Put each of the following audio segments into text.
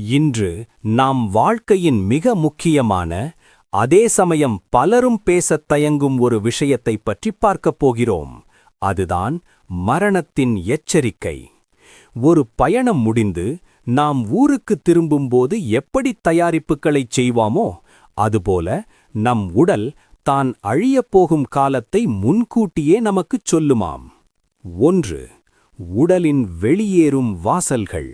இன்று நாம் வாழ்க்கையின் மிக முக்கியமான, அதே சமயம் பலரும் பேசத் தயங்கும் ஒரு விஷயத்தைப் பற்றி பார்க்கப் போகிறோம். அதுதான் மரணத்தின் எச்சரிக்கை. ஒரு பயணம் முடிந்து நாம் ஊருக்குத் திரும்பும்போது எப்படி தயாரிப்புகளைச் செய்வாமோ, அதுபோல நம் உடல் தான் அழியப்போகும் காலத்தை முன்கூட்டியே நமக்குச் சொல்லுமாம். 1. உடலின் வெளியேறும் வாசல்கள்.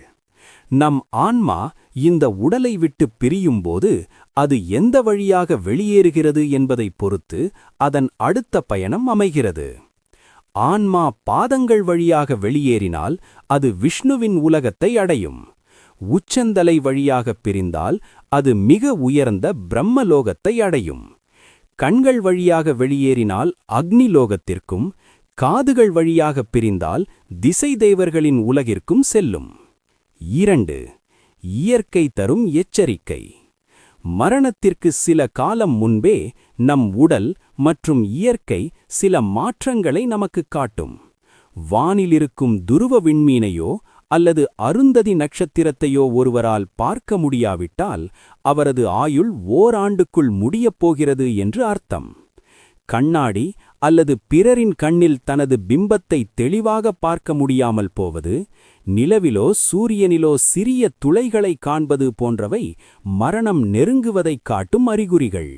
நம் ஆன்மா இந்த உடலை விட்டுப் பிரியும்போது அது எந்த வழியாக வெளியேறுகிறது என்பதைப் பொறுத்து அதன் அடுத்த பயணம் அமைகிறது. ஆன்மா பாதங்கள் வழியாக வெளியேறினால் அது விஷ்ணுவின் உலகத்தை அடையும். உச்சந்தலை வழியாகப் பிரிந்தால் அது மிக உயர்ந்த பிரம்மலோகத்தை அடையும். கண்கள் வழியாக வெளியேறினால் அக்னிலோகத்திற்கும், காதுகள் வழியாகப் பிரிந்தால் திசை தேவர்களின் உலகிற்கும் செல்லும். 2. இயற்கை தரும் எச்சரிக்கை. மரணத்திற்கு சில காலம் முன்பே நம் உடல் மற்றும் இயற்கை சில மாற்றங்களை நமக்குக் காட்டும். வானிலிருக்கும் துருவ விண்மீனையோ அல்லது அருந்ததி நட்சத்திரத்தையோ ஒருவரால் பார்க்க முடியாவிட்டால் அவரது ஆயுள் ஓராண்டுக்குள் முடியப் போகிறது என்று அர்த்தம். கண்ணாடி அல்லது பிறரின் கண்ணில் தனது பிம்பத்தை தெளிவாக பார்க்க முடியாமல் போவது, நிலவிலோ சூரியனிலோ சிறிய துளைகளை காண்பது போன்றவை மரணம் நெருங்குவதைக் காட்டும் அறிகுறிகள்.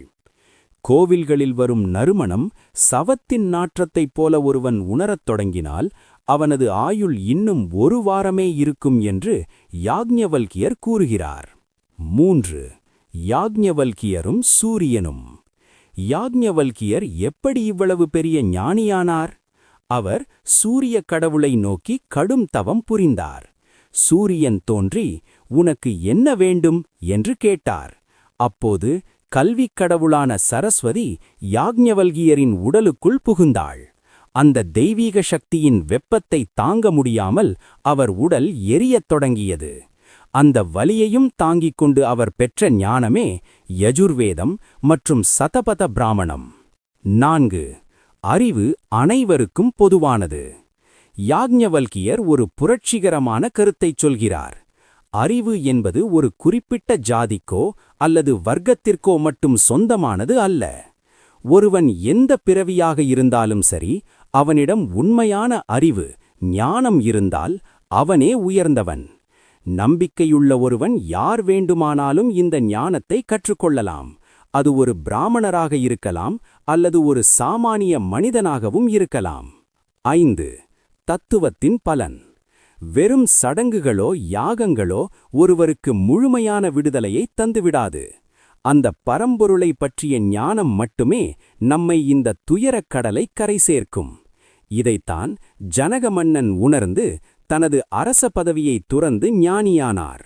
கோவில்களில் வரும் நறுமணம் சவத்தின் நாற்றத்தைப் போல ஒருவன் உணரத் தொடங்கினால் அவனது ஆயுள் இன்னும் 1 வாரமே இருக்கும் என்று யாக்ஞவல்கியர் கூறுகிறார். 3. யாக்ஞவல்கியரும் சூரியனும். யாக்ஞவல்கியர் எப்படி இவ்வளவு பெரிய ஞானியானார்? அவர் சூரிய கடவுளை நோக்கி கடும் தவம் புரிந்தார். சூரியன் தோன்றி, "உனக்கு என்ன வேண்டும்?" என்று கேட்டார். அப்போது கல்விக் கடவுளான சரஸ்வதி யாக்ஞவல்கியரின் உடலுக்குள் புகுந்தாள். அந்த தெய்வீக சக்தியின் வெப்பத்தை தாங்க முடியாமல் அவர் உடல் எரியத் தொடங்கியது. அந்த வலியையும் தாங்கிக் கொண்டு அவர் பெற்ற ஞானமே யஜுர்வேதம் மற்றும் சதபத பிராமணம். 4. அறிவு அனைவருக்கும் பொதுவானது. யாக்ஞவல்கியர் ஒரு புரட்சிகரமான கருத்தைச் சொல்கிறார். அறிவு என்பது ஒரு குறிப்பிட்ட ஜாதிக்கோ அல்லது வர்க்கத்திற்கோ மட்டும் சொந்தமானது அல்ல. ஒருவன் எந்த பிறவியாக இருந்தாலும் சரி, அவனிடம் உண்மையான அறிவு, ஞானம் இருந்தால் அவனே உயர்ந்தவன். நம்பிக்கையுள்ள ஒருவன் யார் வேண்டுமானாலும் இந்த ஞானத்தை கற்றுக்கொள்ளலாம். அது ஒரு பிராமணராக இருக்கலாம் அல்லது ஒரு சாமானிய மனிதனாகவும் இருக்கலாம். 5. தத்துவத்தின் பலன். வெறும் சடங்குகளோ யாகங்களோ ஒருவருக்கு முழுமையான விடுதலையை தந்துவிடாது. அந்த பரம்பொருளை பற்றிய ஞானம் மட்டுமே நம்மை இந்த துயரக் கடலை கரை சேர்க்கும். இதைத்தான் ஜனக மன்னன் உணர்ந்து தனது அரச பதவியை துறந்து ஞானியானார்.